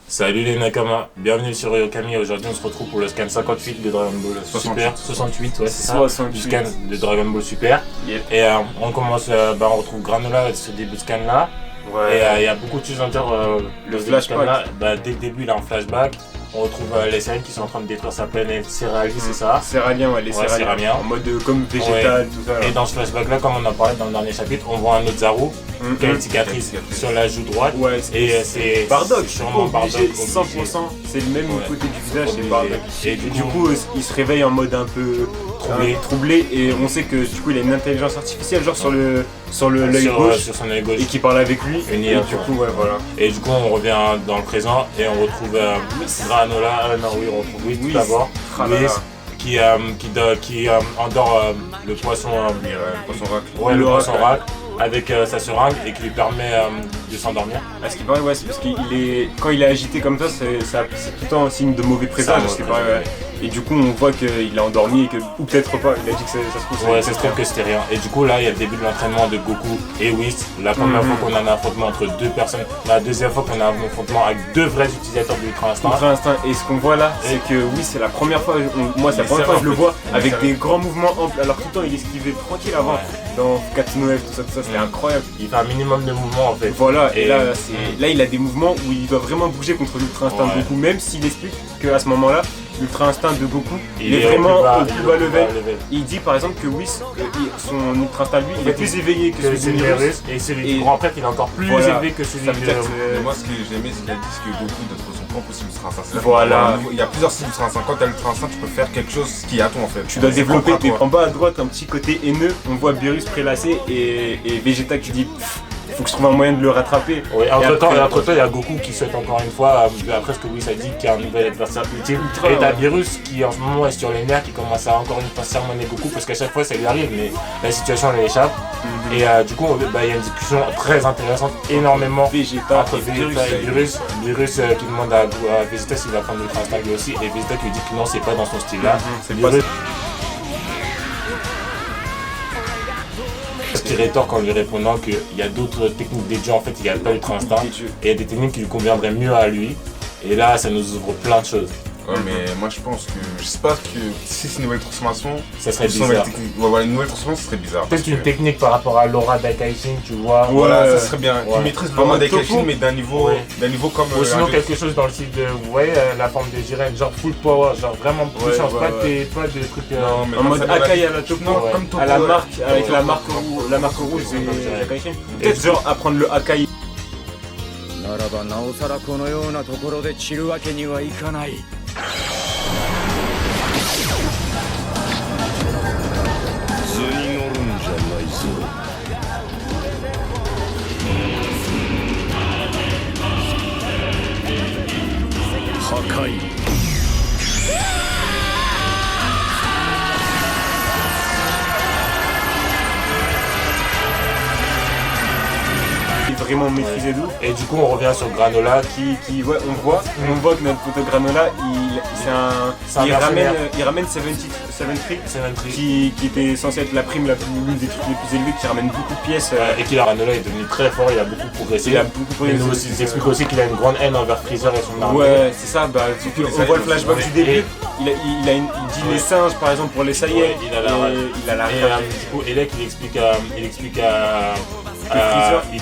Salut les Nakama, bienvenue sur Ryokami. Aujourd'hui on se retrouve pour le scan 58 de Dragon Ball Super. 68, ouais, c'est ça. 68. Du scan de Dragon Ball Super. Yep. Et on commence, on retrouve Granola ce début de scan là. Ouais. Et il y a beaucoup de choses à dire. Le flashback. Dès le début il a un flashback. On retrouve les Saiyans qui sont en train de détruire sa planète Céralie, c'est ça? Céraliens, ouais, les Céraliens. En mode comme végétal, ouais. Tout ça. Là. Et dans ce flashback là, comme on en parlait dans le dernier chapitre, on voit un autre Zaru qui a une cicatrice sur la joue droite. Ouais, et c'est Bardock, sûrement Bardock. 100%, c'est le même côté du visage, c'est Bardock. Et du coup, il se réveille en mode un peu troublé et on sait que du coup il a une intelligence artificielle genre sur l'œil gauche, sur son œil gauche, et qui parle avec lui. Et du coup, ouais, voilà. Et du coup, on revient dans le présent et on retrouve Granola, on retrouve Whis tout d'abord, qui endort le poisson rack. Ouais, le poisson rack avec sa seringue et qui lui permet de s'endormir. À ce qui paraît, ouais, c'est parce quand il est agité comme ça, c'est tout le temps un signe de mauvais présage. Et du coup, on voit qu'il a endormi et que, ou peut-être pas, il a dit que ça se trouve. Ouais, ça se trouve que c'était rien. Et du coup, là, il y a le début de l'entraînement de Goku et Whis. La première fois qu'on a un affrontement entre deux personnes. La deuxième fois qu'on a un affrontement avec deux vrais utilisateurs de l'Ultra Instinct. Ultra Instinct. Et ce qu'on voit là, c'est que Whis, c'est la première fois, c'est la première fois que je le vois avec des grands mouvements amples. Alors tout le temps, il esquivait tranquille avant. Dans Katsuno F, tout ça, c'était incroyable. Il fait un minimum de mouvements en fait. Voilà, et là, il a des mouvements où il doit vraiment bouger contre l'Ultra Instinct de Goku, même s'il explique qu'à ce moment-là, l'Ultra Instinct de Goku il est vraiment au plus bas level. Il dit par exemple que Whis, son Ultra Instinct lui, il est plus éveillé que celui de Virus. Et celui de Grand Prêtre, il est encore plus élevé que celui de Moi, ce que j'ai aimé, c'est qu'il a dit que Goku d'être son propre aussi Ultra Instinct. Voilà. Il y a plusieurs styles Ultra Instinct. Quand t'as l'Ultra Instinct, tu peux faire quelque chose qui est à toi en fait. Tu dois développer en bas à droite un petit côté haineux. On voit Virus prélassé et Vegeta qui dit faut que je trouve un moyen de le rattraper. Oui, entre-temps, il y a Goku qui souhaite encore une fois, après ce que Whis a dit, qu'il y a un nouvel adversaire ultime. Et t'as Virus qui en ce moment est sur les nerfs, qui commence à encore une fois sermonner Goku, parce qu'à chaque fois ça lui arrive, mais la situation elle échappe. Et du coup, il y a une discussion très intéressante, énormément entre Vegeta et Virus. Virus qui demande à Vegeta s'il va prendre l'Ultra Instinct lui aussi, et Vegeta qui lui dit que non, c'est pas dans son style là. Qui rétorque en lui répondant qu'il y a d'autres techniques des dieux, en fait il n'y a pas l'Ultra Instinct et il y a des techniques qui lui conviendraient mieux à lui, et là ça nous ouvre plein de choses. Ouais, mais moi je pense que, je sais pas que si c'est une nouvelle transformation, ça serait bizarre. Une nouvelle transformation, ça serait bizarre. Peut-être une technique par rapport à l'aura d'Akaishin, tu vois. Voilà, ça serait bien. Tu maîtrises l'aura d'Akaishin, mais d'un niveau comme. Ou sinon quelque chose dans le style de, vous voyez, la forme de Jiren, genre full power, genre vraiment puissance, pas de trucs. En mode Akai à la Topo, à la marque, avec la marque rouge, c'est Akaishin. Peut-être genre apprendre le Akai. ならばなおさらこのようなところで散るわけにはいかない。図に乗るんじゃないぞ。破壊。Vraiment maîtrisé d'où. Et du coup on revient sur Granola on voit que notre poteau Granola il ramène 73 qui était censé être la prime l'une des trucs les plus élevés, qui ramène beaucoup de pièces et qu'il Granola est devenu très fort, il a beaucoup progressé. Il explique aussi qu'il a une grande haine envers Freezer et son armée. Ouais, c'est ça, on voit le flashback du début. Il dit les singes par exemple pour les Saiyans. Il a la du coup Elec il explique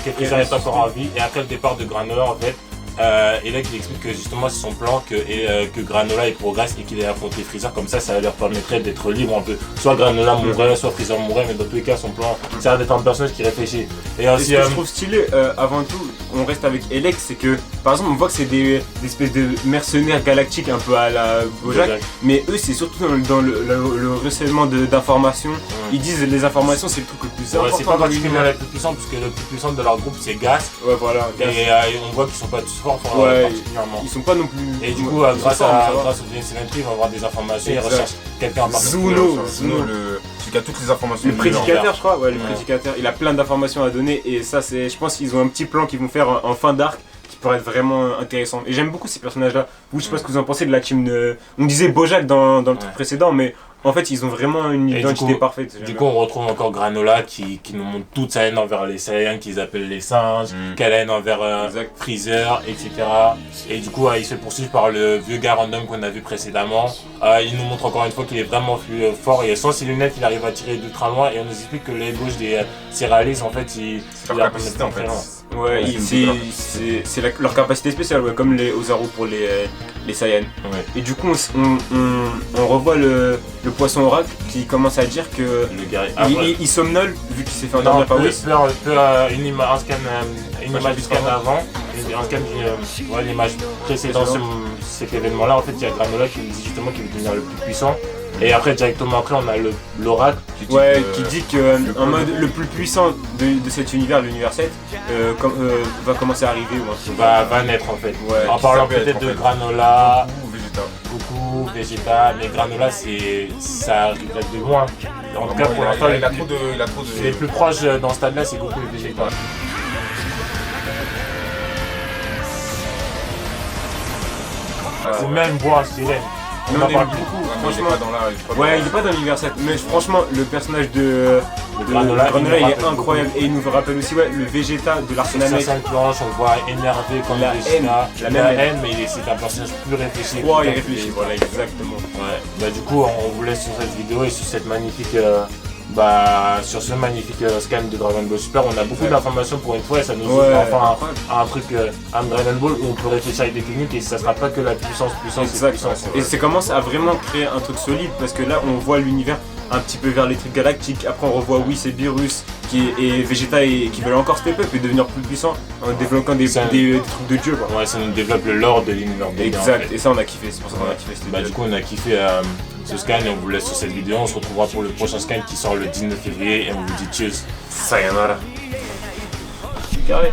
que Freezer est encore en vie, et après le départ de Granola en fait, et là il explique que justement c'est son plan que Granola il progresse et qu'il ait affronté Freezer, comme ça leur permettrait d'être libre un peu. Soit Granola mourrait, soit Freezer mourrait, mais dans tous les cas son plan ça a l'air d'être un personnage qui réfléchit. Et aussi, ce que je trouve stylé avant tout, on reste avec Elec, c'est que par exemple on voit que c'est des espèces de mercenaires galactiques un peu à la Bojack, mais eux c'est surtout dans le recèlement d'informations. Ils disent les informations c'est le truc le plus important. C'est pas particulièrement la plus puissante, parce que le plus puissant de leur groupe c'est Gas. Ouais, voilà. Et on voit qu'ils sont pas tous forts particulièrement. Ils sont pas non plus. Et du coup grâce au DNC23 ils vont avoir des informations, ils recherchent quelqu'un en particulier. Zuno, celui qui a toutes les informations. Le prédicateur je crois, ouais, le prédicateur, il a plein d'informations à donner, et ça c'est, je pense qu'ils ont un petit plan qu'ils vont faire en fin d'arc qui pourrait être vraiment intéressant. Et j'aime beaucoup ces personnages là. Vous, je sais pas ce que vous en pensez de la team de... On disait Bojack dans le truc précédent, mais en fait, ils ont vraiment une Et identité parfaite. Du coup, on retrouve encore Granola qui nous montre toute sa haine envers les Saiyans qu'ils appellent les singes, quelle haine envers Freezer, etc. Et du coup, il se poursuit par le vieux gars random qu'on a vu précédemment. Il nous montre encore une fois qu'il est vraiment plus fort et sans ses lunettes, il arrive à tirer d'ultra loin. Et on nous explique que l'aile gauche des Céréales, en fait, il leur capacité en fait. Ouais, c'est leur capacité spéciale, ouais, comme les Ozaru pour les Saiyans. Ouais. Et du coup, on revoit le poisson oracle qui commence à dire que Le gars, il somnole vu qu'il s'est fait endormir par Whis. une image du scan avant, un scan l'image précédente cet événement-là. En fait, il y a Granola qui dit justement qu'il veut devenir le plus puissant. Et après, directement après, on a l'oracle qui dit que en mode le plus puissant de cet univers, l'univers 7, va commencer à arriver. Va naître en fait. Ouais, en parlant peut-être de Granola, Goku, Vegeta, mais Granola ça arrive de loin. En tout cas, pour l'instant, il a trop de. les plus proches dans ce stade-là, c'est Goku et Vegeta. Ou même Bois, Sirène. On en parle beaucoup. Franchement, il est pas dans l'univers 7, mais franchement, le personnage de Granola, il est incroyable et il nous rappelle aussi le Vegeta de l'arc Namek. Sur sa planche, on le voit énervé comme La Vegeta. haine, La haine, mais c'est un personnage plus réfléchi. Il réfléchit, voilà, exactement. Ouais. Bah, du coup, on vous laisse sur cette vidéo et sur cette magnifique. Sur ce magnifique scan de Dragon Ball Super, on a beaucoup d'informations pour une fois et ça nous ouvre enfin un truc, un Dragon Ball où on peut réfléchir avec des techniques et ça sera pas que la puissance. Et ça commence à vraiment créer un truc solide parce que là on voit l'univers un petit peu vers les trucs galactiques, après on revoit Whis et Beerus et Vegeta qui veulent encore step up et devenir plus puissants en développant des trucs de dieu quoi. Ouais, ça nous développe le lore de l'univers. Exact, et ça on a kiffé, c'est pour ça qu'on a kiffé cette vidéo. Du coup on a kiffé ce scan et on vous laisse sur cette vidéo, on se retrouvera pour le prochain scan qui sort le 19 février et on vous dit cheers. Sayonara. Carré.